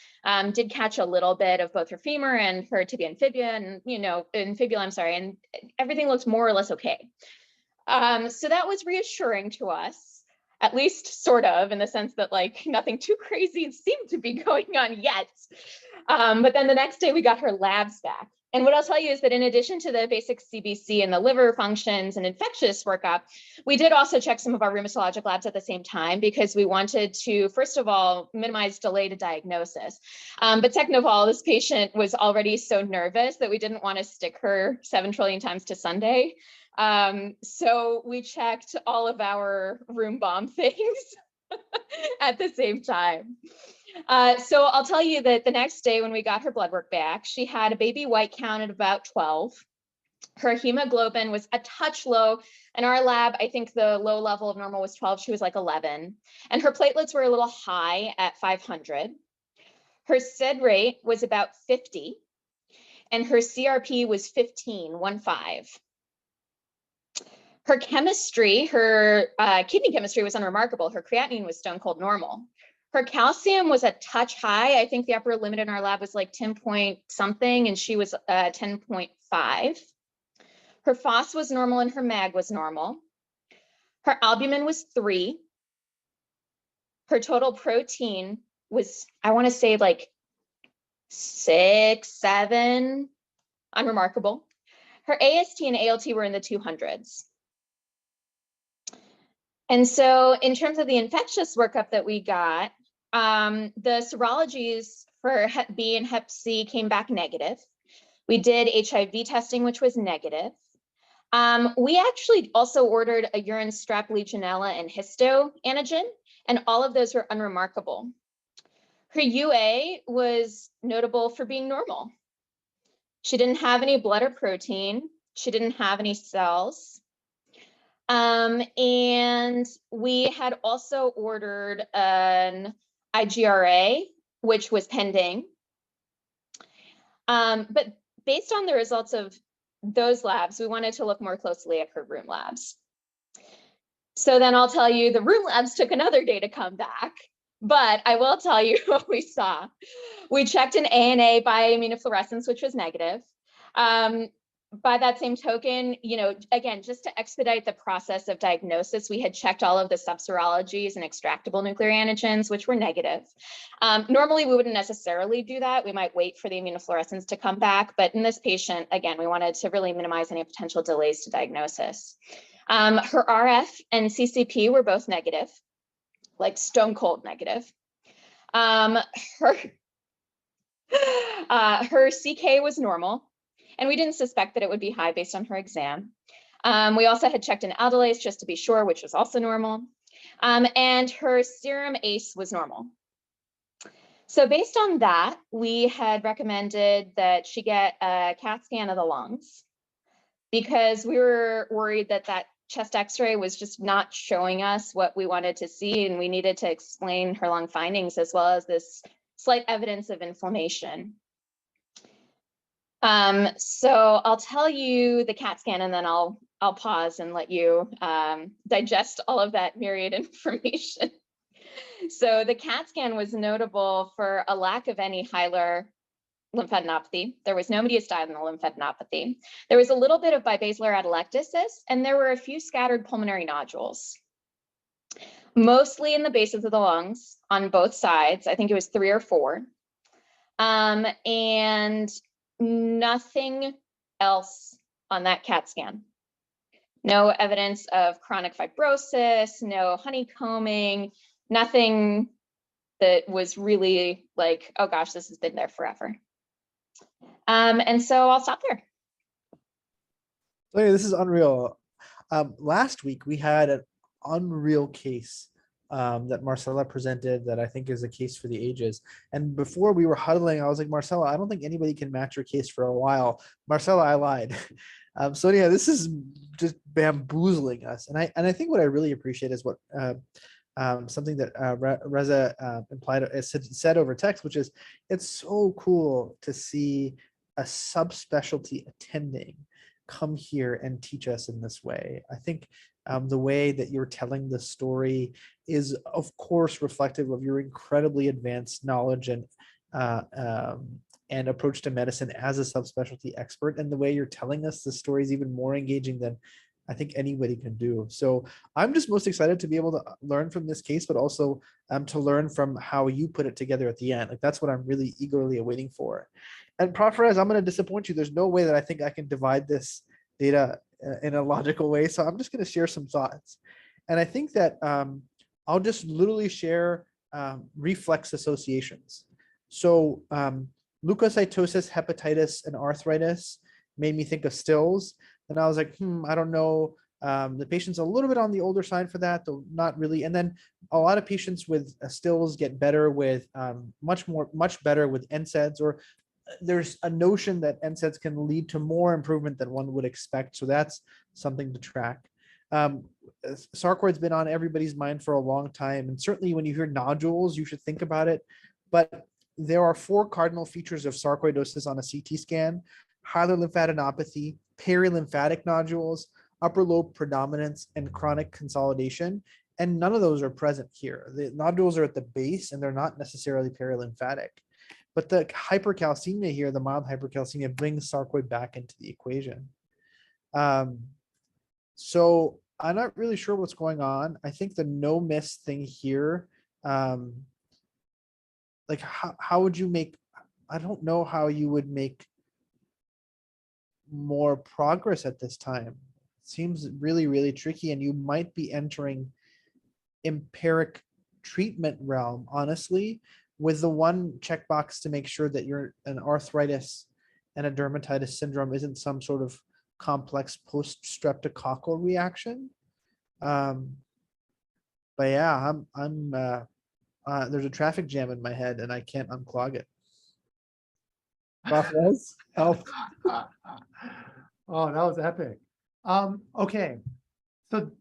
did catch a little bit of both her femur and her tibia and fibula and, fibula, I'm sorry, and everything looks more or less okay. So that was reassuring to us, at least sort of, in the sense that like nothing too crazy seemed to be going on yet. But then the next day we got her labs back. And what I'll tell you is that in addition to the basic CBC and the liver functions and infectious workup, we did also check some of our rheumatologic labs at the same time because we wanted to, first of all, minimize delay to diagnosis. But second of all, this patient was already so nervous that we didn't want to stick her 7 trillion times to Sunday. So we checked all of our room bomb things at the same time. So I'll tell you that the next day when we got her blood work back, she had a baby white count at about 12. Her hemoglobin was a touch low. In our lab, I think the low level of normal was 12. She was like 11. And her platelets were a little high at 500. Her SID rate was about 50. And her CRP was 15. Her chemistry, her kidney chemistry was unremarkable. Her creatinine was stone cold normal. Her calcium was a touch high. I think the upper limit in our lab was like 10 point something, and she was 10.5. Her phos was normal and her mag was normal. Her albumin was 3. Her total protein was, I want to say like 6, 7, unremarkable. Her AST and ALT were in the 200s. And so in terms of the infectious workup that we got, the serologies for Hep B and Hep C came back negative. We did HIV testing, which was negative. We actually also ordered a urine strep, Legionella, and histo antigen, and all of those were unremarkable. Her UA was notable for being normal. She didn't have any blood or protein. She didn't have any cells. And we had also ordered an IGRA, which was pending. But based on the results of those labs, we wanted to look more closely at her room labs. So then I'll tell you the room labs took another day to come back, but I will tell you what we saw. We checked an ANA by immunofluorescence, which was negative. By that same token, again, just to expedite the process of diagnosis, we had checked all of the subserologies and extractable nuclear antigens, which were negative. Normally, we wouldn't necessarily do that. We might wait for the immunofluorescence to come back. But in this patient, again, we wanted to really minimize any potential delays to diagnosis. Her RF and CCP were both negative, like stone cold negative. Her CK was normal. And we didn't suspect that it would be high based on her exam. We also had checked an aldolase just to be sure, which was also normal. And her serum ACE was normal. So based on that, we had recommended that she get a CAT scan of the lungs because we were worried that that chest x-ray was just not showing us what we wanted to see, and we needed to explain her lung findings as well as this slight evidence of inflammation. So I'll tell you the CAT scan and then I'll pause and let you digest all of that myriad information. So the CAT scan was notable for a lack of any hilar lymphadenopathy. There was no mediastinal lymphadenopathy. There was a little bit of bibasilar atelectasis, and there were a few scattered pulmonary nodules, mostly in the bases of the lungs on both sides. I think it was 3 or 4. And nothing else on that CAT scan. No evidence of chronic fibrosis, no honeycombing, nothing that was really like, oh gosh, this has been there forever. And so I'll stop there. So anyway, this is unreal. Last week we had an unreal case that Marcella presented that I think is a case for the ages. And before we were huddling, I was like, Marcella, I don't think anybody can match your case for a while. Marcella, I lied. So yeah, this is just bamboozling us. And I think what I really appreciate is what something that Reza implied said over text, which is it's so cool to see a subspecialty attending come here and teach us in this way. I think the way that you're telling the story is, of course, reflective of your incredibly advanced knowledge and approach to medicine as a subspecialty expert. And the way you're telling us the story is even more engaging than I think anybody can do. So I'm just most excited to be able to learn from this case, but also to learn from how you put it together at the end. Like that's what I'm really eagerly awaiting for. And Prof. Rez, I'm going to disappoint you. There's no way that I think I can divide this data in a logical way. So I'm just going to share some thoughts. And I think that I'll just literally share reflex associations. So leukocytosis, hepatitis, and arthritis made me think of Stills. And I was like, I don't know. The patient's a little bit on the older side for that, though not really. And then a lot of patients with Stills get better with much better with NSAIDs, or there's a notion that NSAIDs can lead to more improvement than one would expect. So that's something to track. Sarcoid's been on everybody's mind for a long time. And certainly when you hear nodules, you should think about it. But there are 4 cardinal features of sarcoidosis on a CT scan: hyaline-lymphadenopathy, perilymphatic nodules, upper lobe predominance, and chronic consolidation. And none of those are present here. The nodules are at the base and they're not necessarily perilymphatic. But the hypercalcemia here, the mild hypercalcemia, brings sarcoid back into the equation. So I'm not really sure what's going on. I think the no miss thing here, like how would you make, I don't know how you would make more progress at this time. It seems really, really tricky, and you might be entering empiric treatment realm, honestly, with the one checkbox to make sure that you're an arthritis and a dermatitis syndrome isn't some sort of complex post-streptococcal reaction. But yeah, there's a traffic jam in my head and I can't unclog it. Help. Oh, that was epic. Okay, so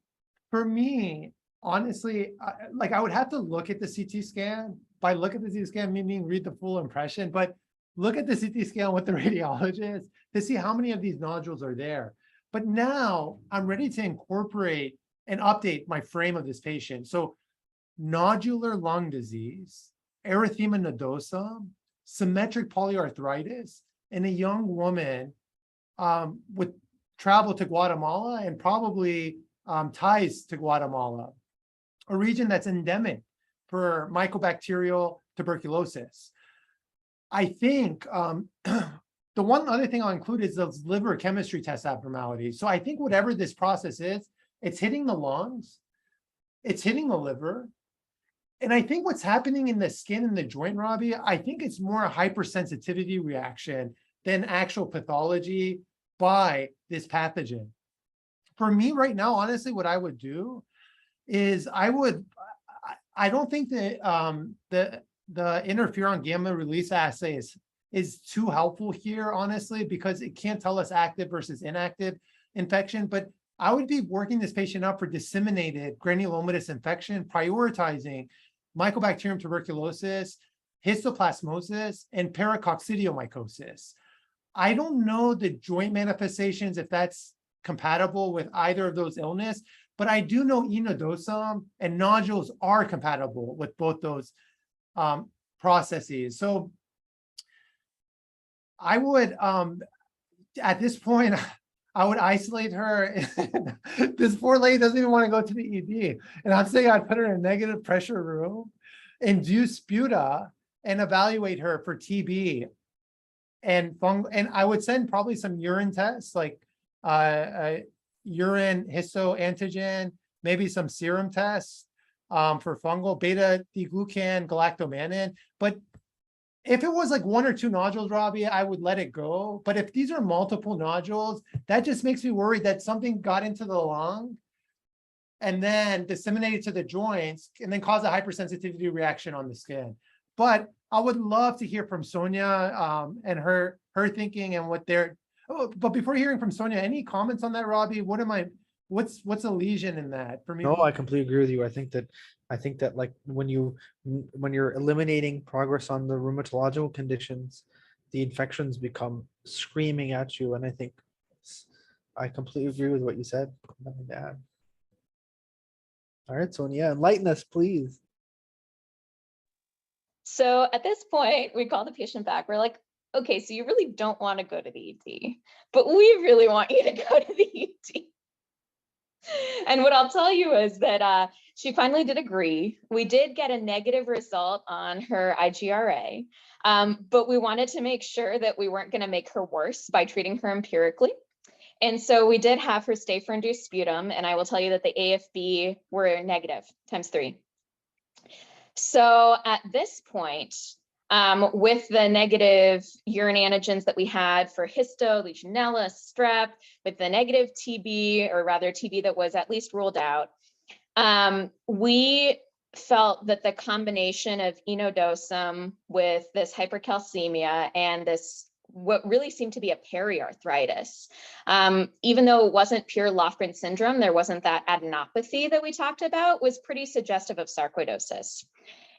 for me, honestly, I would have to look at the CT scan. By look at the CT scan, meaning read the full impression, but look at the CT scan with the radiologist to see how many of these nodules are there. But now I'm ready to incorporate and update my frame of this patient. So nodular lung disease, erythema nodosa, symmetric polyarthritis, in a young woman with travel to Guatemala and probably ties to Guatemala, a region that's endemic for mycobacterial tuberculosis. I think the one other thing I'll include is those liver chemistry test abnormalities. So I think whatever this process is, it's hitting the lungs, it's hitting the liver. And I think what's happening in the skin and the joint, Robbie, I think it's more a hypersensitivity reaction than actual pathology by this pathogen. For me right now, honestly, what I would do is I don't think that the interferon gamma release assay is too helpful here, honestly, because it can't tell us active versus inactive infection. But I would be working this patient up for disseminated granulomatous infection, prioritizing Mycobacterium tuberculosis, histoplasmosis, and paracoccidiomycosis. I don't know the joint manifestations, if that's compatible with either of those illness, but I do know enodosum and nodules are compatible with both those processes. So I would, at this point, I would isolate her. This poor lady doesn't even want to go to the ED. And I'm saying I'd put her in a negative pressure room, induce sputa, and evaluate her for TB. And I would send probably some urine tests, like urine histoantigen, maybe some serum tests for fungal beta-glucan, galactomannan. But if it was like 1 or 2 nodules, Robbie, I would let it go. But if these are multiple nodules, that just makes me worried that something got into the lung and then disseminated to the joints and then caused a hypersensitivity reaction on the skin. But I would love to hear from Sonia and her thinking and what they're. Oh, but before hearing from Sonia, any comments on that, Robbie? What's a lesion in that for me? No, I completely agree with you. I think that like when you're eliminating progress on the rheumatological conditions, the infections become screaming at you. And I think I completely agree with what you said. Nothing to add. All right, Sonia, enlighten us, please. So at this point, we call the patient back. We're like, okay, so you really don't want to go to the ED, but we really want you to go to the ED. And what I'll tell you is that she finally did agree. We did get a negative result on her IGRA, but we wanted to make sure that we weren't going to make her worse by treating her empirically. And so we did have her stay for induced sputum, and I will tell you that the AFB were negative ×3. So at this point, with the negative urine antigens that we had for histo, Legionella, strep, with the negative TB, or rather TB that was at least ruled out, we felt that the combination of enodosum with this hypercalcemia and this what really seemed to be a periarthritis, even though it wasn't pure Lofgren syndrome, there wasn't that adenopathy that we talked about, was pretty suggestive of sarcoidosis.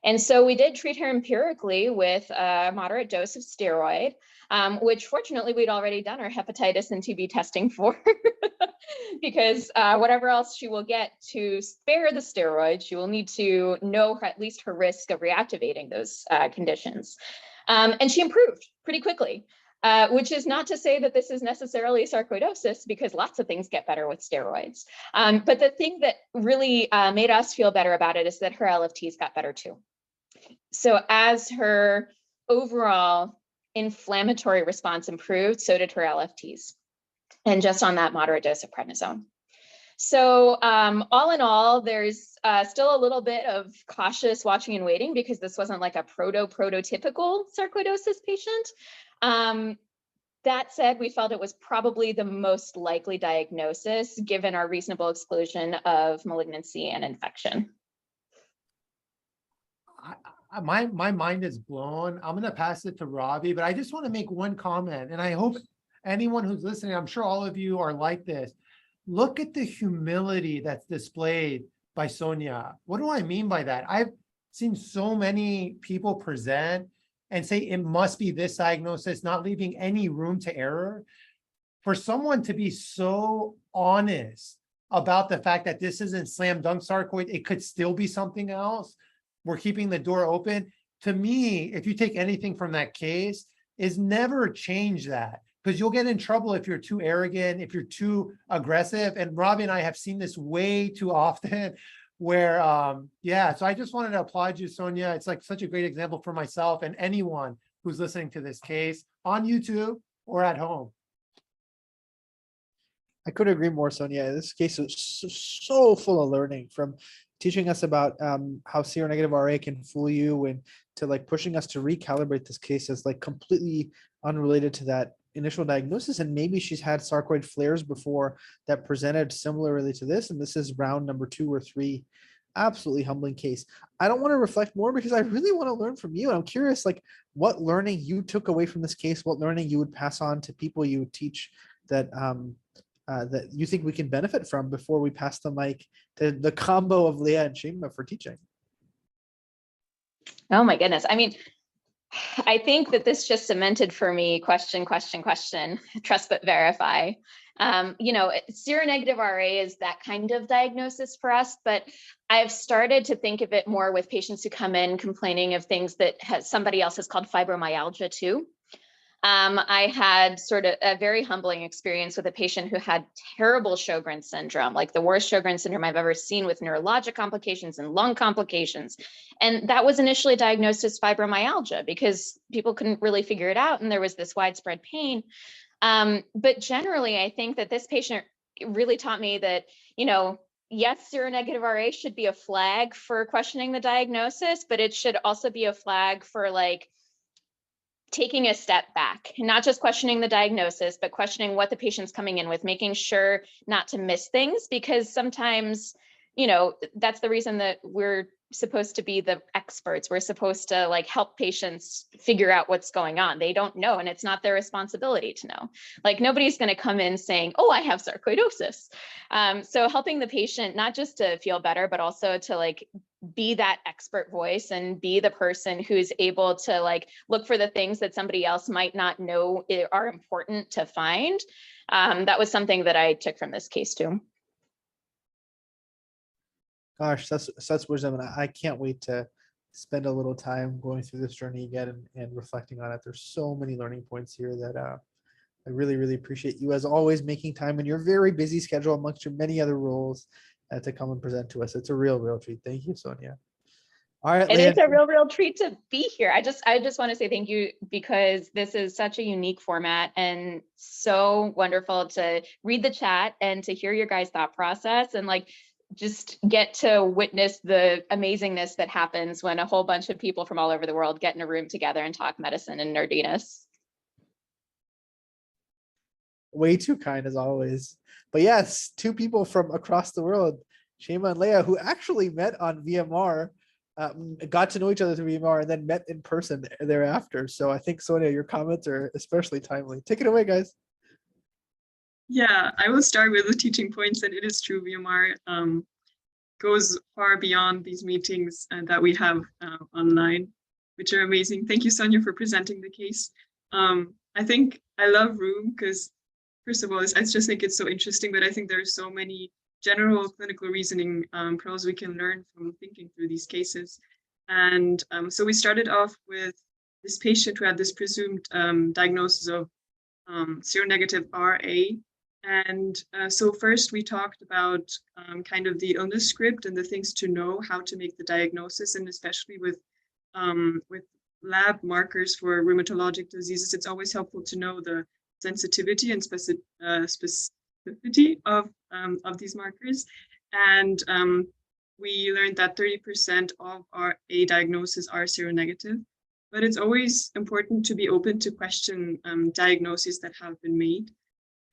And so we did treat her empirically with a moderate dose of steroid, which fortunately we'd already done our hepatitis and TB testing for, because whatever else she will get to spare the steroid, she will need to know at least her risk of reactivating those conditions. And she improved pretty quickly, which is not to say that this is necessarily sarcoidosis, because lots of things get better with steroids. But the thing that really made us feel better about it is that her LFTs got better too. So as her overall inflammatory response improved, so did her LFTs, and just on that moderate dose of prednisone. So all in all, there's still a little bit of cautious watching and waiting, because this wasn't like a prototypical sarcoidosis patient. That said, we felt it was probably the most likely diagnosis given our reasonable exclusion of malignancy and infection. My mind is blown. I'm going to pass it to Robbie, but I just want to make one comment, and I hope anyone who's listening, I'm sure all of you are like this. Look at the humility that's displayed by Sonia. What do I mean by that? I've seen so many people present and say it must be this diagnosis, not leaving any room to error. For someone to be so honest about the fact that this isn't slam dunk sarcoid, it could still be something else. We're keeping the door open. To me, if you take anything from that case, is never change that, because you'll get in trouble if you're too arrogant, if you're too aggressive. And Robbie and I have seen this way too often where, yeah, so I just wanted to applaud you, Sonia. It's like such a great example for myself and anyone who's listening to this case on YouTube or at home. I couldn't agree more, Sonia. This case is so full of learning, from teaching us about how seronegative RA can fool you, and to like pushing us to recalibrate this case as like completely unrelated to that initial diagnosis. And maybe she's had sarcoid flares before that presented similarly to this, and this is round number 2 or 3. Absolutely humbling case. I don't want to reflect more because I really want to learn from you. And I'm curious, like, what learning you took away from this case, what learning you would pass on to people you would teach that that you think we can benefit from before we pass the mic to the combo of Leah and Shima for teaching. Oh my goodness. I mean, I think that this just cemented for me question, trust but verify. You know, seronegative RA is that kind of diagnosis for us, but I've started to think of it more with patients who come in complaining of things that somebody else has called fibromyalgia too. I had sort of a very humbling experience with a patient who had terrible Sjogren's syndrome, like the worst Sjogren's syndrome I've ever seen, with neurologic complications and lung complications. And that was initially diagnosed as fibromyalgia because people couldn't really figure it out, and there was this widespread pain. But generally, I think that this patient it really taught me that, yes, seronegative RA should be a flag for questioning the diagnosis, but it should also be a flag for like taking a step back, not just questioning the diagnosis, but questioning what the patient's coming in with, making sure not to miss things, because sometimes, that's the reason that we're supposed to be the experts. We're supposed to like help patients figure out what's going on. They don't know, and it's not their responsibility to know. Like nobody's going to come in saying, oh, I have sarcoidosis. So helping the patient, not just to feel better, but also to like be that expert voice and be the person who's able to like look for the things that somebody else might not know are important to find. That was something that I took from this case too. Gosh, that's such wisdom, and I can't wait to spend a little time going through this journey again and reflecting on it. There's so many learning points here that I really, really appreciate you, as always, making time in your very busy schedule amongst your many other roles to come and present to us. It's a real treat. Thank you, Sonia. All right, It Leah. is a real treat to be here. I just want to say thank you, because this is such a unique format and so wonderful to read the chat and to hear your guys' thought process and like just get to witness the amazingness that happens when a whole bunch of people from all over the world get in a room together and talk medicine and nerdiness. Way too kind, as always. But yes, two people from across the world, Shema and Leah, who actually met on VMR, got to know each other through VMR, and then met in person thereafter. So I think, Sonia, your comments are especially timely. Take it away, guys. Yeah, I will start with the teaching points, and it is true, VMR goes far beyond these meetings that we have online, which are amazing. Thank you, Sonia, for presenting the case. I think I love Room because, first of all, I just think it's so interesting, but I think there are so many general clinical reasoning pros we can learn from thinking through these cases. And so we started off with this patient who had this presumed diagnosis of seronegative RA. And so first we talked about kind of the illness script and the things to know how to make the diagnosis, and especially with lab markers for rheumatologic diseases, it's always helpful to know the sensitivity and specificity of these markers. And we learned that 30% of our A diagnoses are seronegative, but it's always important to be open to question diagnoses that have been made.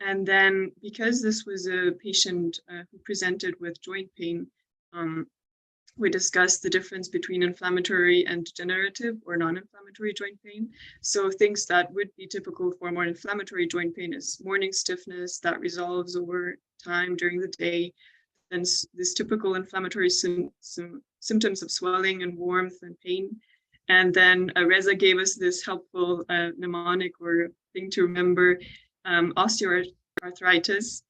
And then because this was a patient who presented with joint pain, we discussed the difference between inflammatory and degenerative or non-inflammatory joint pain. So things that would be typical for more inflammatory joint pain is morning stiffness that resolves over time during the day. Then this typical inflammatory symptoms of swelling and warmth and pain. And then Reza gave us this helpful mnemonic or thing to remember, osteoarthritis,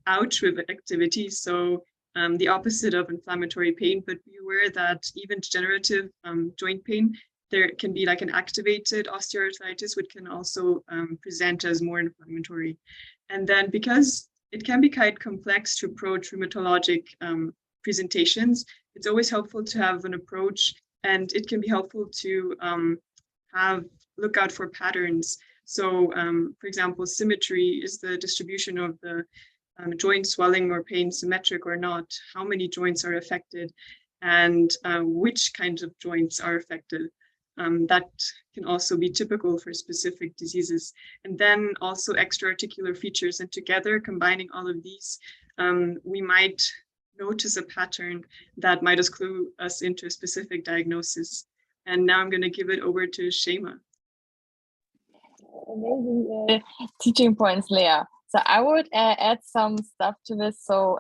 ouch with activity. So the opposite of inflammatory pain, but be aware that even degenerative joint pain, there can be like an activated osteoarthritis, which can also present as more inflammatory. And then because it can be quite complex to approach rheumatologic presentations, it's always helpful to have an approach, and it can be helpful to look out for patterns. So for example, symmetry, is the distribution of the joint swelling or pain symmetric or not? How many joints are affected, and which kinds of joints are affected? That can also be typical for specific diseases. And then also extra-articular features, and together combining all of these, we might notice a pattern that might clue us into a specific diagnosis. And now I'm going to give it over to Shema. Amazing teaching points, Leah. So I would add some stuff to this. So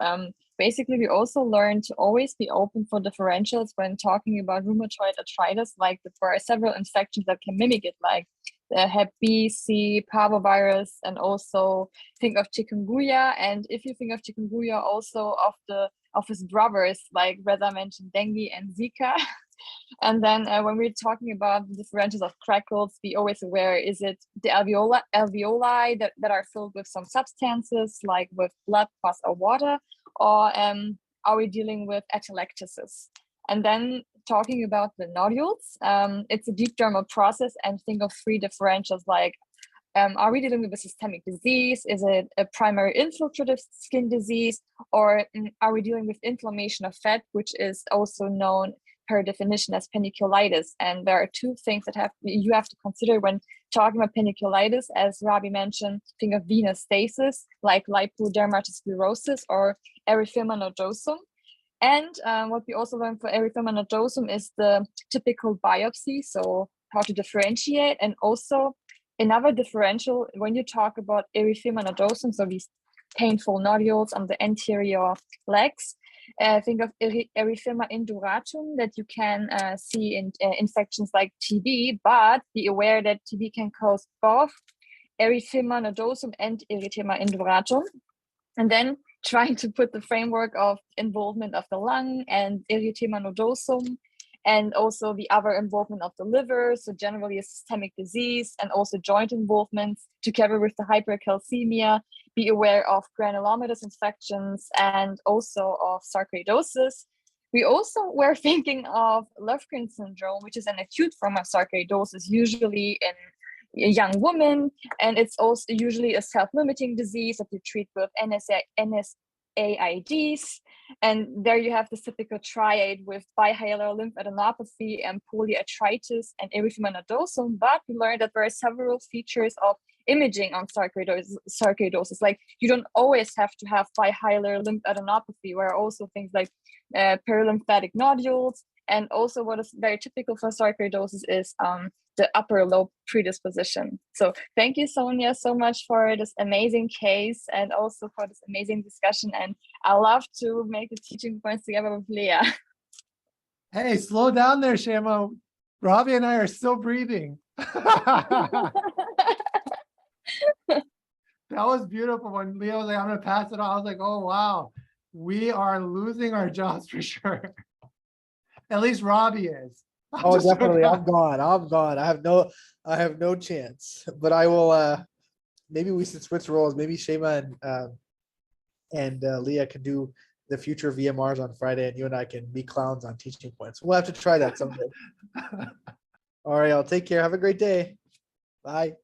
basically, we also learned to always be open for differentials when talking about rheumatoid arthritis. Like there are several infections that can mimic it, like the Hep B, C, parvovirus, and also think of chikungunya. And if you think of chikungunya, also of his brothers, like Reza mentioned, dengue and Zika. And then when we're talking about the differentials of crackles, be always aware, is it the alveoli that are filled with some substances, like with blood, pus, or water, or are we dealing with atelectasis? And then talking about the nodules, it's a deep dermal process, and think of three differentials like Are we dealing with a systemic disease? Is it a primary infiltrative skin disease? Or are we dealing with inflammation of fat, which is also known per definition as paniculitis? And there are two things that you have to consider when talking about paniculitis. As Robbie mentioned, think of venous stasis like lipodermatosclerosis or erythema nodosum. And what we also learned for erythema nodosum is the typical biopsy, so how to differentiate. And also another differential when you talk about erythema nodosum, so these painful nodules on the anterior legs, think of erythema induratum that you can see in infections like TB, but be aware that TB can cause both erythema nodosum and erythema induratum. And then trying to put the framework of involvement of the lung and erythema nodosum, and also the other involvement of the liver, so generally a systemic disease, and also joint involvements together with the hypercalcemia. Be aware of granulomatous infections and also of sarcoidosis. We also were thinking of Lofgren syndrome, which is an acute form of sarcoidosis, usually in a young woman, and it's also usually a self-limiting disease that you treat with NSAIDs. And there you have the typical triad with bihilar lymphadenopathy and polyarthritis and erythema nodosum. But we learned that there are several features of imaging on sarcoidosis. Like you don't always have to have bihilar lymphadenopathy, where also things like perilymphatic nodules. And also what is very typical for sarcoidosis is the upper lobe predisposition. So thank you, Sonia, so much for this amazing case and also for this amazing discussion. And I love to make the teaching points together with Leah. Hey, slow down there, Shamo. Robbie and I are still breathing. That was beautiful. When Leo was like, I'm going to pass it on, I was like, oh, wow. We are losing our jobs for sure. At least Robbie is. Oh, definitely. I'm gone. I have no chance. But I will. Maybe we should switch roles. Maybe Shema and Leah can do the future VMRs on Friday, and you and I can be clowns on teaching points. We'll have to try that someday. All right, I'll take care. Have a great day. Bye.